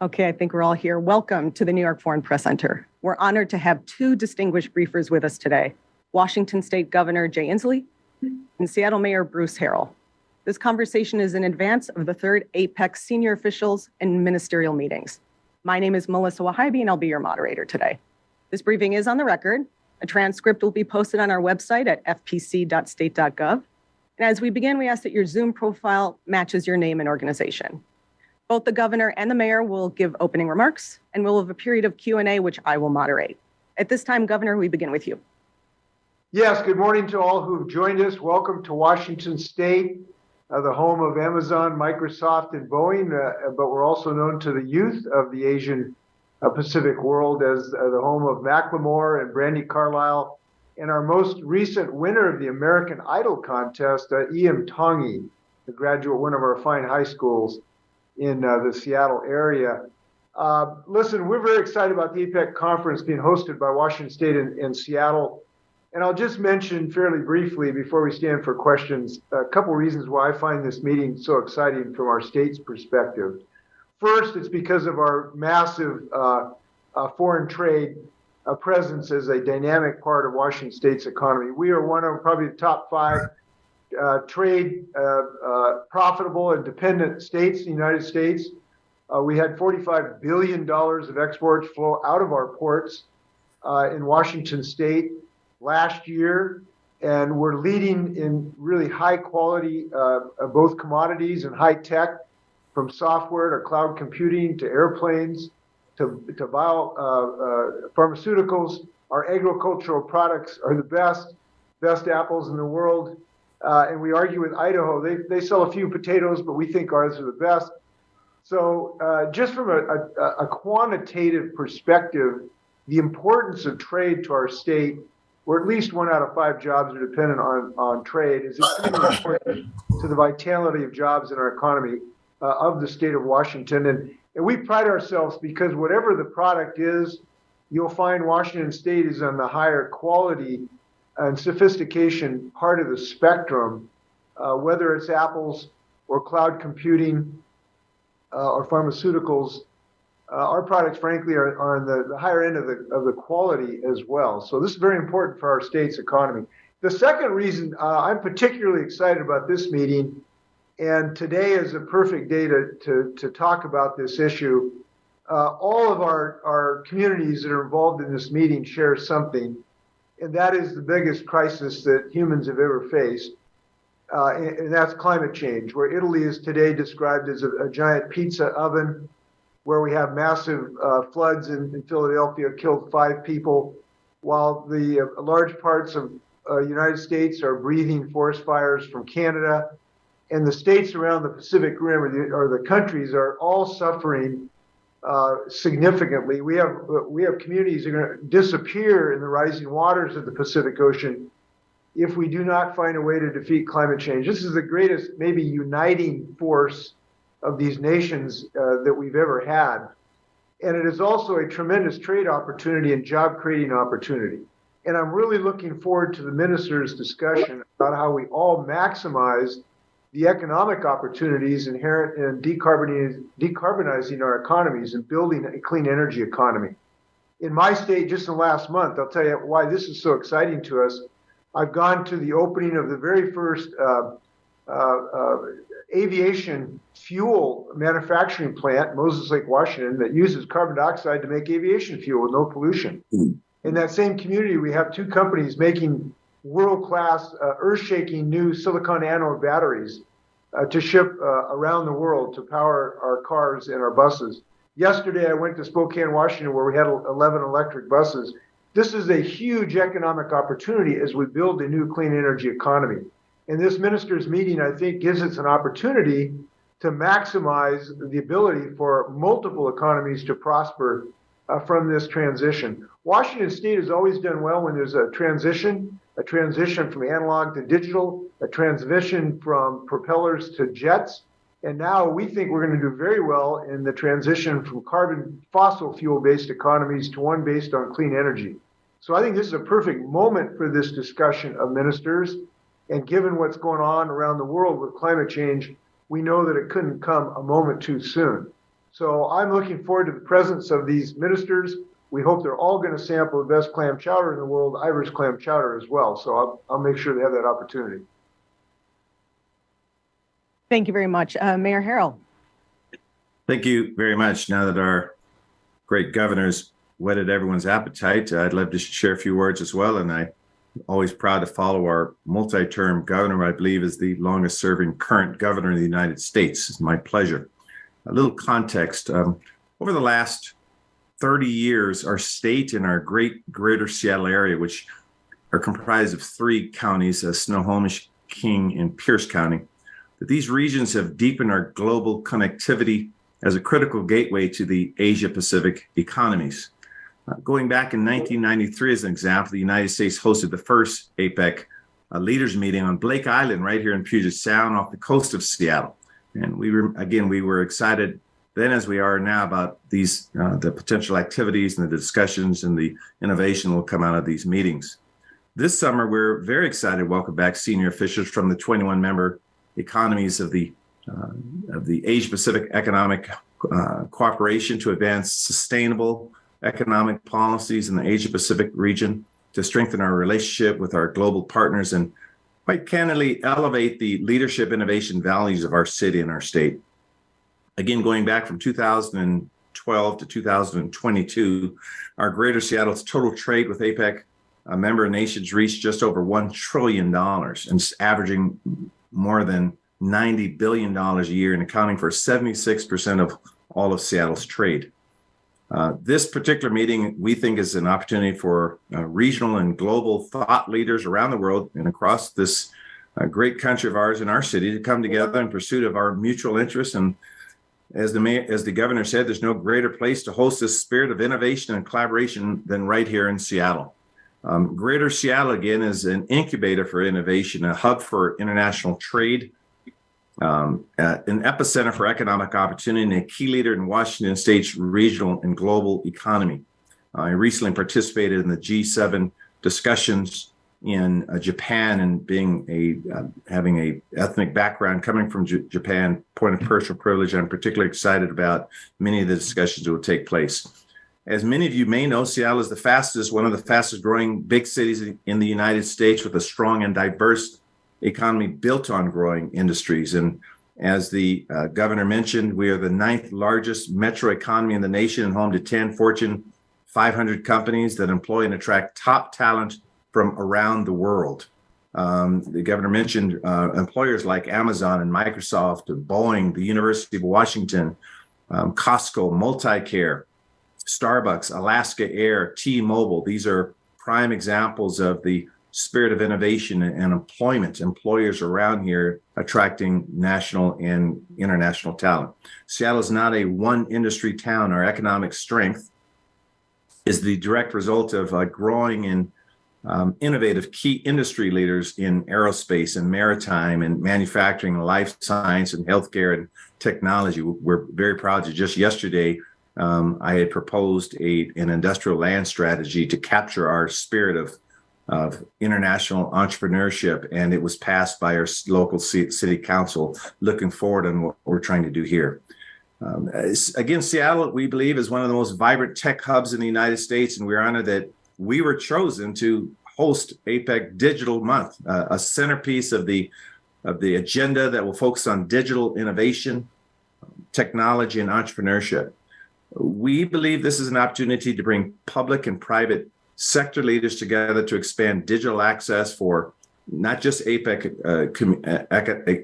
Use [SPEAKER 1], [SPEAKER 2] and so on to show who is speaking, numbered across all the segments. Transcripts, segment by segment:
[SPEAKER 1] Okay, I think we're all here. Welcome to the New York Foreign Press Center. We're honored to have two distinguished briefers with us today, Washington State Governor Jay Inslee and Seattle Mayor Bruce Hale. This conversation is in advance of the third APEC senior officials and ministerial meetings. My name is Melissa Wahaibi, and I'll be your moderator today. This briefing is on the record. A transcript will be posted on our website at fpc.state.gov. And as we begin, we ask that your Zoom profile matches your name and organization. Both the governor and the mayor will give opening remarks, and we'll have a period of Q&A, which I will moderate. At this time, Governor, we begin with you.
[SPEAKER 2] Yes, good morning to all who've joined us. Welcome to Washington State, the home of Amazon, Microsoft, and Boeing, but we're also known to the youth of the Asian Pacific world as the home of Macklemore and Brandy Carlisle, and our most recent winner of the American Idol contest, E.M. Tongi, a graduate, one of our fine high schools in the Seattle area. Listen, we're very excited about the APEC conference being hosted by Washington State and Seattle. And I'll just mention fairly briefly before we stand for questions, a couple reasons why I find this meeting so exciting from our state's perspective. First, it's because of our massive foreign trade presence as a dynamic part of Washington State's economy. We are one of probably the top 5 trade profitable and dependent states in the United States. We had $45 billion of exports flow out of our ports in Washington State last year, and we're leading in really high quality both commodities and high tech, from software to cloud computing to airplanes to pharmaceuticals. Our agricultural products are the best apples in the world. And we argue with Idaho. They sell a few potatoes, but we think ours are the best. So just from a quantitative perspective, the importance of trade to our state, where at least 1 out of 5 jobs are dependent on trade, is extremely important to the vitality of jobs in our economy of the state of Washington. And we pride ourselves because whatever the product is, you'll find Washington State is on the higher quality and sophistication part of the spectrum, whether it's apples or cloud computing or pharmaceuticals. Our products, frankly, are on the higher end of the quality as well. So this is very important for our state's economy. The second reason I'm particularly excited about this meeting, and today is a perfect day to talk about this issue. All of our communities that are involved in this meeting share something, and that is the biggest crisis that humans have ever faced, and that's climate change, where Italy is today described as a giant pizza oven, where we have massive floods in Philadelphia, killed 5 people, while the large parts of United States are breathing forest fires from Canada, and the states around the Pacific Rim or the countries are all suffering significantly. We have communities that are going to disappear in the rising waters of the Pacific Ocean if we do not find a way to defeat climate change. This is the greatest, maybe uniting force of these nations that we've ever had. And it is also a tremendous trade opportunity and job creating opportunity. And I'm really looking forward to the minister's discussion about how we all maximize the economic opportunities inherent in decarbonizing our economies and building a clean energy economy. In my state, just in the last month, I'll tell you why this is so exciting to us. I've gone to the opening of the very first aviation fuel manufacturing plant, Moses Lake, Washington, that uses carbon dioxide to make aviation fuel with no pollution. In that same community, we have 2 companies making world-class, earth-shaking new silicon anode batteries to ship around the world to power our cars and our buses. Yesterday, I went to Spokane, Washington, where we had 11 electric buses. This is a huge economic opportunity as we build a new clean energy economy. And this ministers' meeting, I think, gives us an opportunity to maximize the ability for multiple economies to prosper from this transition. Washington State has always done well when there's a transition from analog to digital, a transition from propellers to jets. And now we think we're going to do very well in the transition from carbon fossil fuel-based economies to one based on clean energy. So I think this is a perfect moment for this discussion of ministers. And given what's going on around the world with climate change, we know that it couldn't come a moment too soon. So I'm looking forward to the presence of these ministers. We hope they're all going to sample the best clam chowder in the world, Irish clam chowder as well. So I'll make sure they have that opportunity.
[SPEAKER 1] Thank you very much. Mayor Hale.
[SPEAKER 3] Thank you very much. Now that our great governor's whetted everyone's appetite, I'd love to share a few words as well. And I'm always proud to follow our multi-term governor, who I believe is the longest serving current governor of the United States. It's my pleasure. A little context. Over the last 30 years, our state and our greater Seattle area, which are comprised of three counties, Snohomish, King, and Pierce County, that these regions have deepened our global connectivity as a critical gateway to the Asia-Pacific economies. Going back in 1993, as an example, the United States hosted the first APEC leaders meeting on Blake Island right here in Puget Sound off the coast of Seattle. And we were excited then as we are now about these the potential activities and the discussions and the innovation will come out of these meetings. This summer, we're very excited to welcome back senior officials from the 21-member economies of the Asia-Pacific Economic Cooperation to advance sustainable economic policies in the Asia-Pacific region, to strengthen our relationship with our global partners and quite candidly elevate the leadership innovation values of our city and our state. Again, going back from 2012 to 2022, our greater Seattle's total trade with APEC member nations reached just over $1 trillion and averaging more than $90 billion a year and accounting for 76% of all of Seattle's trade. This particular meeting, we think, is an opportunity for regional and global thought leaders around the world and across this great country of ours and our city to come together in pursuit of our mutual interests. And as the governor said, there's no greater place to host this spirit of innovation and collaboration than right here in Seattle. Greater Seattle, again, is an incubator for innovation, a hub for international trade, an epicenter for economic opportunity, and a key leader in Washington State's regional and global economy. I recently participated in the G7 discussions in Japan, and having a ethnic background coming from Japan, point of personal privilege, I'm particularly excited about many of the discussions that will take place. As many of you may know, Seattle is one of the fastest growing big cities in the United States with a strong and diverse economy built on growing industries. And as the governor mentioned, we are the 9th largest metro economy in the nation and home to 10 Fortune 500 companies that employ and attract top talent from around the world. The governor mentioned employers like Amazon and Microsoft, Boeing, the University of Washington, Costco, Multicare, Starbucks, Alaska Air, T-Mobile. These are prime examples of the spirit of innovation and employment, employers around here attracting national and international talent. Seattle is not a one industry town. Our economic strength is the direct result of growing and innovative key industry leaders in aerospace and maritime and manufacturing, life science and healthcare and technology. We're very proud to just yesterday, I had proposed an industrial land strategy to capture our spirit of international entrepreneurship, and it was passed by our local city council. Looking forward on what we're trying to do here. Again, Seattle, we believe, is one of the most vibrant tech hubs in the United States, and we're honored that we were chosen to host APEC Digital Month, a centerpiece of the agenda that will focus on digital innovation, technology, and entrepreneurship. We believe this is an opportunity to bring public and private sector leaders together to expand digital access for not just APEC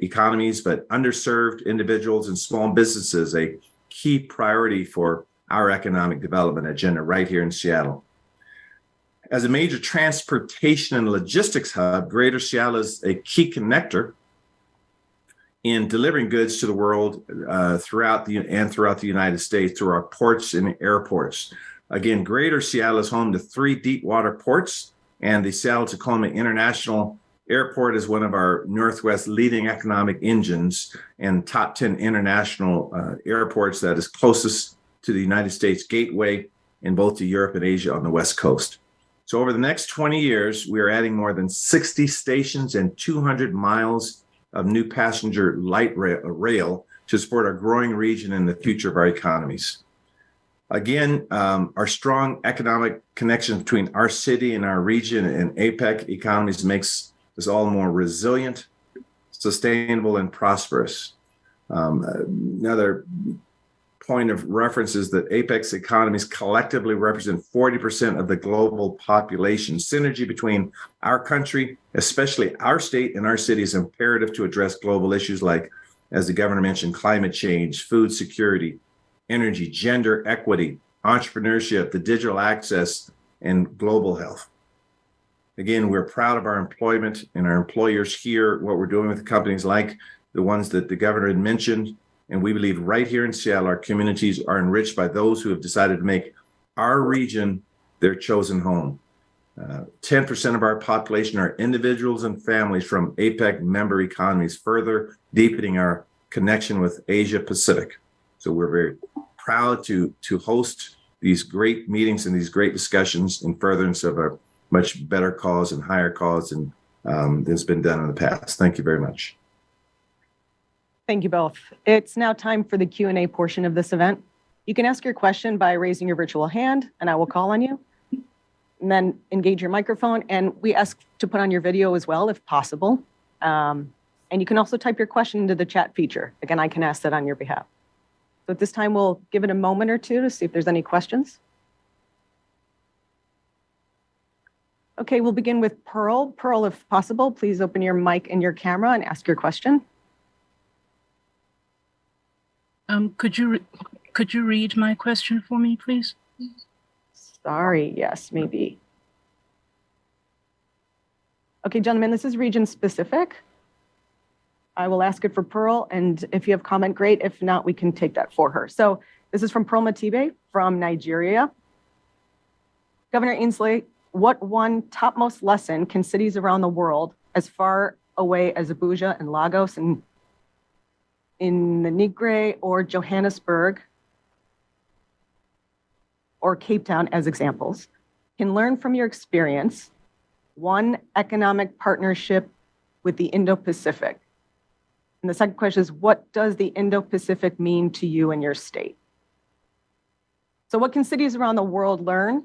[SPEAKER 3] economies, but underserved individuals and small businesses, a key priority for our economic development agenda right here in Seattle. As a major transportation and logistics hub, Greater Seattle is a key connector in delivering goods to the world throughout the United States through our ports and airports. Again, Greater Seattle is home to 3 deep water ports, and the Seattle-Tacoma International Airport is one of our Northwest leading economic engines and top 10 international airports that is closest to the United States gateway in both to Europe and Asia on the West Coast. So over the next 20 years, we are adding more than 60 stations and 200 miles of new passenger light rail to support our growing region and the future of our economies. Again, our strong economic connection between our city and our region and APEC economies makes us all more resilient, sustainable, and prosperous. Another point of reference is that APEC's economies collectively represent 40% of the global population. Synergy between our country, especially our state and our city, is imperative to address global issues like, as the governor mentioned, climate change, food security, energy, gender equity, entrepreneurship, the digital access, and global health. Again, we're proud of our employment and our employers here, what we're doing with companies like the ones that the governor had mentioned. And we believe right here in Seattle, our communities are enriched by those who have decided to make our region their chosen home. 10% of our population are individuals and families from APEC member economies, further deepening our connection with Asia Pacific. So we're very proud to host these great meetings and these great discussions in furtherance of a much better cause and higher cause than has been done in the past. Thank you very much.
[SPEAKER 1] Thank you both. It's now time for the Q&A portion of this event. You can ask your question by raising your virtual hand, and I will call on you. And then engage your microphone, and we ask to put on your video as well, if possible. And you can also type your question into the chat feature. Again, I can ask that on your behalf. So at this time, we'll give it a moment or two to see if there's any questions. Okay, we'll begin with Pearl. Pearl, if possible, please open your mic and your camera and ask your question.
[SPEAKER 4] Could you read my question for me, please?
[SPEAKER 1] Sorry, yes, maybe. Okay, gentlemen, this is region specific. I will ask it for Pearl, and if you have comment, great. If not, we can take that for her. So this is from Pearl Matibe from Nigeria. Governor Inslee, what one topmost lesson can cities around the world, as far away as Abuja and Lagos and in the Niger or Johannesburg or Cape Town as examples, can learn from your experience, one, economic partnership with the Indo-Pacific? And the second question is, what does the Indo-Pacific mean to you and your state? So what can cities around the world learn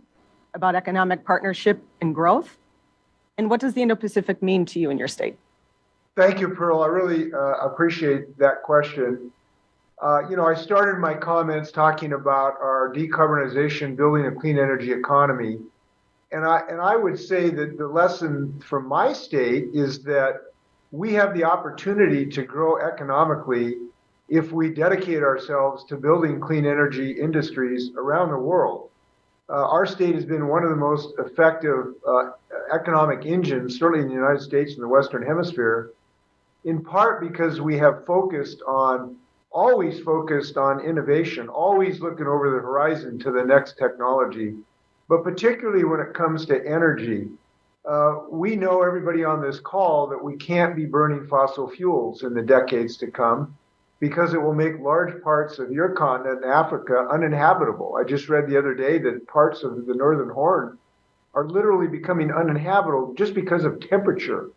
[SPEAKER 1] about economic partnership and growth? And what does the Indo-Pacific mean to you and your state?
[SPEAKER 2] Thank you, Pearl. I really appreciate that question. I started my comments talking about our decarbonization, building a clean energy economy. And I would say that the lesson from my state is that we have the opportunity to grow economically if we dedicate ourselves to building clean energy industries around the world. Our state has been one of the most effective economic engines, certainly in the United States and the Western Hemisphere, in part because we have always focused on innovation, always looking over the horizon to the next technology, but particularly when it comes to energy. We know, everybody on this call, that we can't be burning fossil fuels in the decades to come because it will make large parts of your continent, Africa, uninhabitable. I just read the other day that parts of the Northern Horn are literally becoming uninhabitable just because of temperature.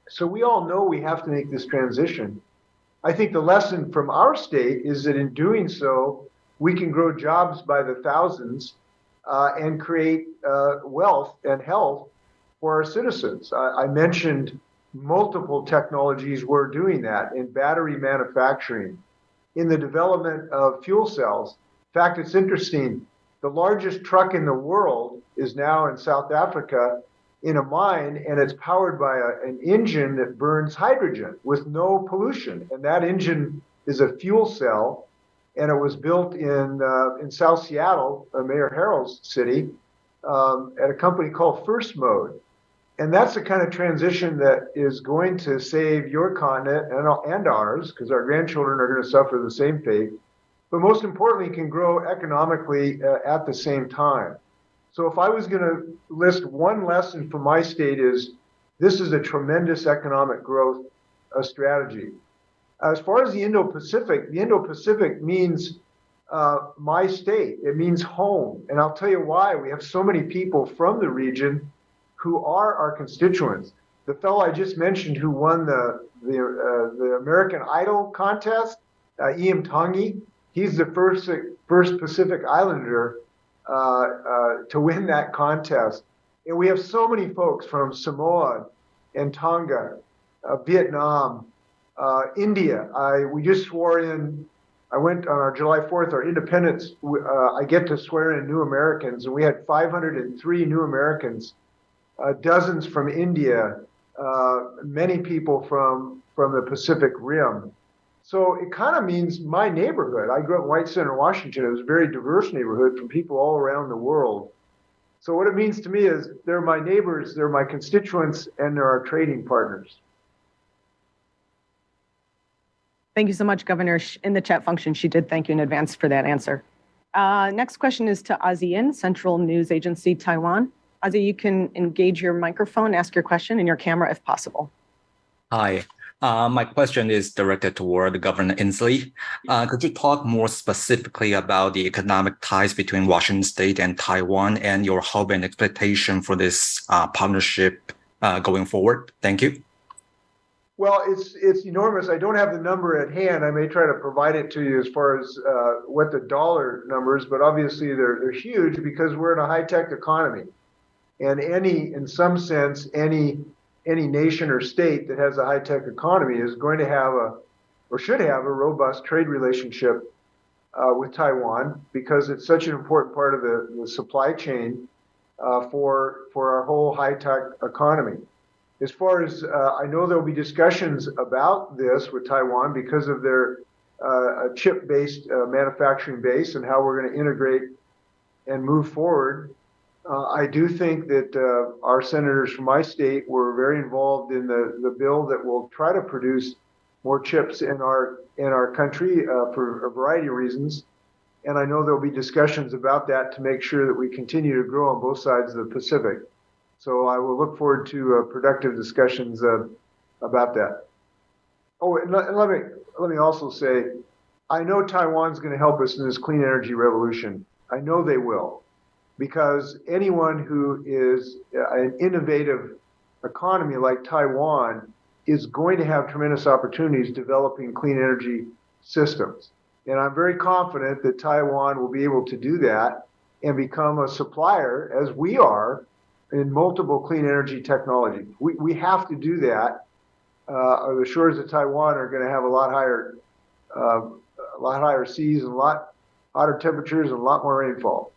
[SPEAKER 2] So we all know we have to make this transition. I think the lesson from our state is that in doing so, we can grow jobs by the thousands and create wealth and health for our citizens. I mentioned multiple technologies we're doing that in battery manufacturing, in the development of fuel cells. In fact, it's interesting. The largest truck in the world is now in South Africa in a mine, and it's powered by an engine that burns hydrogen with no pollution. And that engine is a fuel cell, and it was built in South Seattle, Mayor Harold's city, at a company called First Mode. And that's the kind of transition that is going to save your continent and ours, because our grandchildren are going to suffer the same fate, but most importantly, can grow economically at the same time. So if I was going to list one lesson from my state, is this is a tremendous economic growth strategy. As far as the Indo-Pacific means my state. It means home. And I'll tell you why. We have so many people from the region who are our constituents. The fellow I just mentioned who won the American Idol contest, Iam Tangi. He's the first Pacific Islander to win that contest. And we have so many folks from Samoa and Tonga, Vietnam, India. We just swore in. I went on our July 4th, our independence. I get to swear in new Americans, and we had 503 new Americans, dozens from India, many people from the Pacific Rim. So it kind of means my neighborhood. I grew up in White Center, Washington. It was a very diverse neighborhood from people all around the world. So what it means to me is they're my neighbors, they're my constituents, and they're our trading partners.
[SPEAKER 1] Thank you so much, Governor. In the chat function, she did thank you in advance for that answer. Next question is to ASEAN, Central News Agency, Taiwan. Ozzy, you can engage your microphone, ask your question, and your camera if possible.
[SPEAKER 5] Hi. My question is directed toward Governor Inslee. Could you talk more specifically about the economic ties between Washington State and Taiwan and your hope and expectation for this partnership going forward? Thank you.
[SPEAKER 2] Well, it's enormous. I don't have the number at hand. I may try to provide it to you as far as what the dollar numbers, but obviously they're huge because we're in a high-tech economy. And in some sense, any nation or state that has a high-tech economy is going to have or should have a robust trade relationship with Taiwan because it's such an important part of the supply chain for our whole high-tech economy. As far as I know, there'll be discussions about this with Taiwan because of their chip-based manufacturing base and how we're going to integrate and move forward. I do think that our senators from my state were very involved in the bill that will try to produce more chips in our country for a variety of reasons. And I know there'll be discussions about that to make sure that we continue to grow on both sides of the Pacific. So I will look forward to productive discussions about that. Oh, and let me also say, I know Taiwan's going to help us in this clean energy revolution. I know they will, because anyone who is an innovative economy like Taiwan is going to have tremendous opportunities developing clean energy systems. And I'm very confident that Taiwan will be able to do that and become a supplier, as we are, in multiple clean energy technologies. We have to do that. The shores of Taiwan are going to have a lot higher seas and a lot hotter temperatures and a lot more rainfall.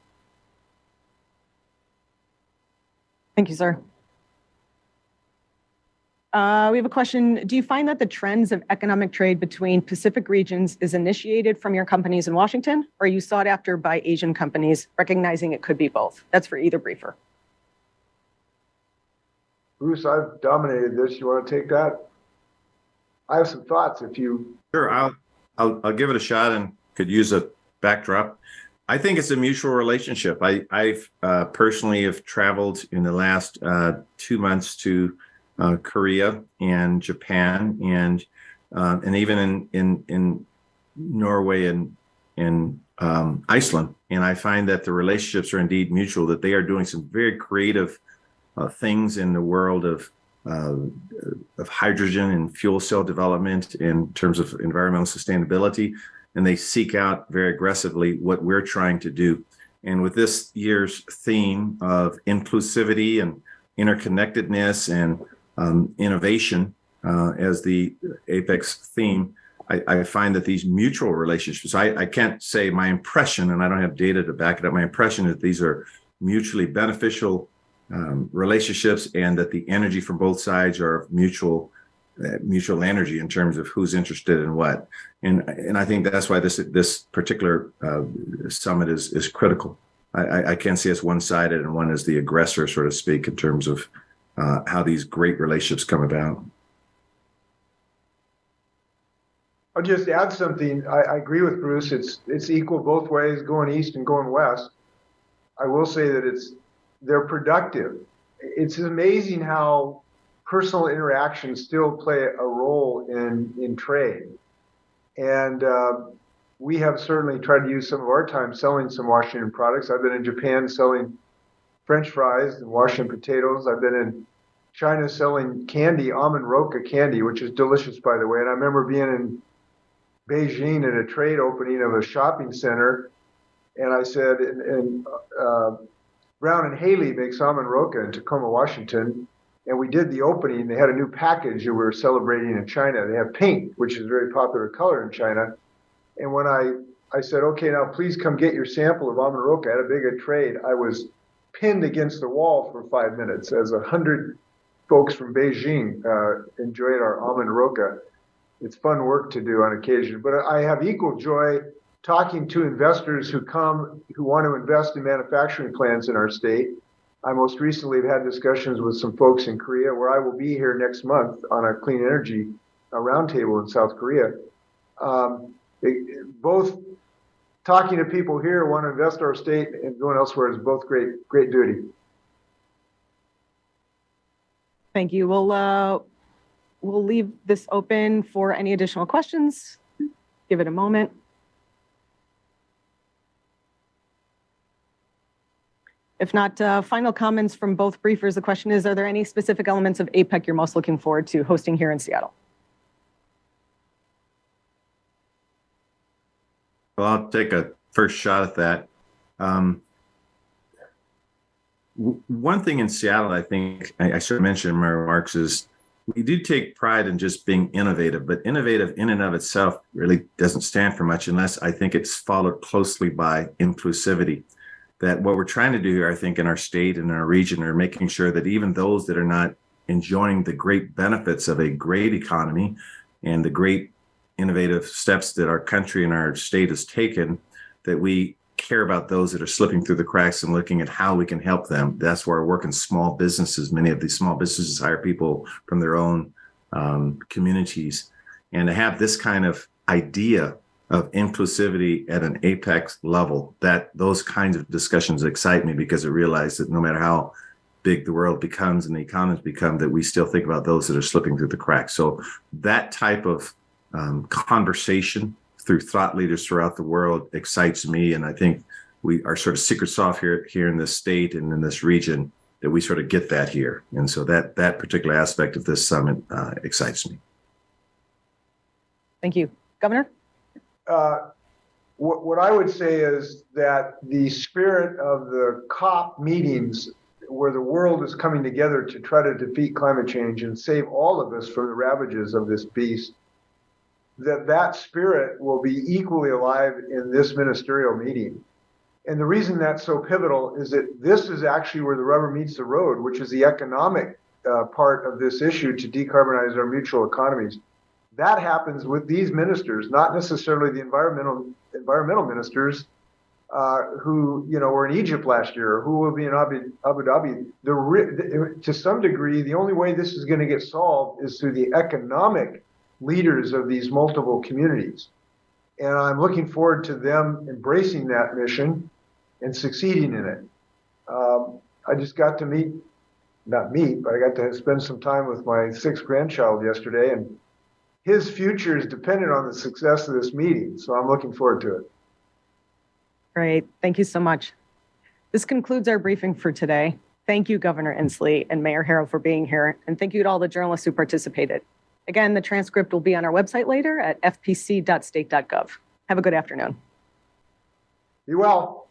[SPEAKER 1] Thank you, sir. We have a question. Do you find that the trends of economic trade between Pacific regions is initiated from your companies in Washington, or are you sought after by Asian companies, recognizing it could be both? That's for either briefer.
[SPEAKER 2] Bruce, I've dominated this. You want to take that? I have some thoughts if you...
[SPEAKER 3] Sure, I'll give it a shot and could use a backdrop. I think it's a mutual relationship. I've personally have traveled in the last 2 months to Korea and Japan and even in Norway and Iceland. And I find that the relationships are indeed mutual, that they are doing some very creative things in the world of hydrogen and fuel cell development in terms of environmental sustainability. And they seek out very aggressively what we're trying to do. And with this year's theme of inclusivity and interconnectedness and innovation as the APEC's theme, I find that these mutual relationships, I can't say my impression, and I don't have data to back it up, my impression is that these are mutually beneficial relationships and that the energy from both sides are mutual energy in terms of who's interested in what. And I think that's why this particular summit is critical. I can't see us one-sided and one as the aggressor, so to speak, in terms of how these great relationships come about.
[SPEAKER 2] I'll just add something. I agree with Bruce. It's equal both ways, going east and going west. I will say that they're productive. It's amazing how personal interactions still play a role in trade. And we have certainly tried to use some of our time selling some Washington products. I've been in Japan selling French fries and Washington potatoes. I've been in China selling candy, almond roca candy, which is delicious, by the way. And I remember being Beijing at a trade opening of a shopping center. And I said, Brown and Hale makes almond roca in Tacoma, Washington. And we did the opening. They had a new package that we were celebrating in China. They have pink, which is a very popular color in China. And when I said, okay, now please come get your sample of almond roca at a big trade, I was pinned against the wall for 5 minutes as 100 folks from Beijing enjoyed our almond roca. It's fun work to do on occasion. But I have equal joy talking to investors who want to invest in manufacturing plants in our state. I most recently have had discussions with some folks in Korea, where I will be here next month on a clean energy roundtable in South Korea. Both talking to people here who want to invest in our state and going elsewhere is both great duty.
[SPEAKER 1] Thank you. We'll leave this open for any additional questions. Give it a moment. If not, final comments from both briefers. The question is, are there any specific elements of APEC you're most looking forward to hosting here in Seattle?
[SPEAKER 3] Well, I'll take a first shot at that. One thing in Seattle, I think I should mention in my remarks, is we do take pride in just being innovative, but innovative in and of itself really doesn't stand for much unless I think it's followed closely by inclusivity. That what we're trying to do here, I think, in our state and our region, are making sure that even those that are not enjoying the great benefits of a great economy and the great innovative steps that our country and our state has taken, that we care about those that are slipping through the cracks and looking at how we can help them. That's where I work in small businesses. Many of these small businesses hire people from their own communities. And to have this kind of idea of inclusivity at an apex level, that those kinds of discussions excite me, because I realize that no matter how big the world becomes and the economies become, that we still think about those that are slipping through the cracks. So that type of conversation through thought leaders throughout the world excites me. And I think we are sort of secret sauce here in this state and in this region, that we sort of get that here. And so that particular aspect of this summit excites me.
[SPEAKER 1] Thank you. Governor?
[SPEAKER 2] What I would say is that the spirit of the COP meetings, where the world is coming together to try to defeat climate change and save all of us from the ravages of this beast, that spirit will be equally alive in this ministerial meeting. And the reason that's so pivotal is that this is actually where the rubber meets the road, which is the economic part of this issue to decarbonize our mutual economies. That happens with these ministers, not necessarily the environmental ministers who were in Egypt last year, or who will be in Abu Dhabi. To some degree, the only way this is going to get solved is through the economic leaders of these multiple communities. And I'm looking forward to them embracing that mission and succeeding in it. I just got to but I got to spend some time with my 6th grandchild yesterday, and his future is dependent on the success of this meeting. So I'm looking forward to it.
[SPEAKER 1] Great. Thank you so much. This concludes our briefing for today. Thank you, Governor Inslee and Mayor Hale, for being here. And thank you to all the journalists who participated. Again, the transcript will be on our website later at fpc.state.gov. Have a good afternoon.
[SPEAKER 2] Be well.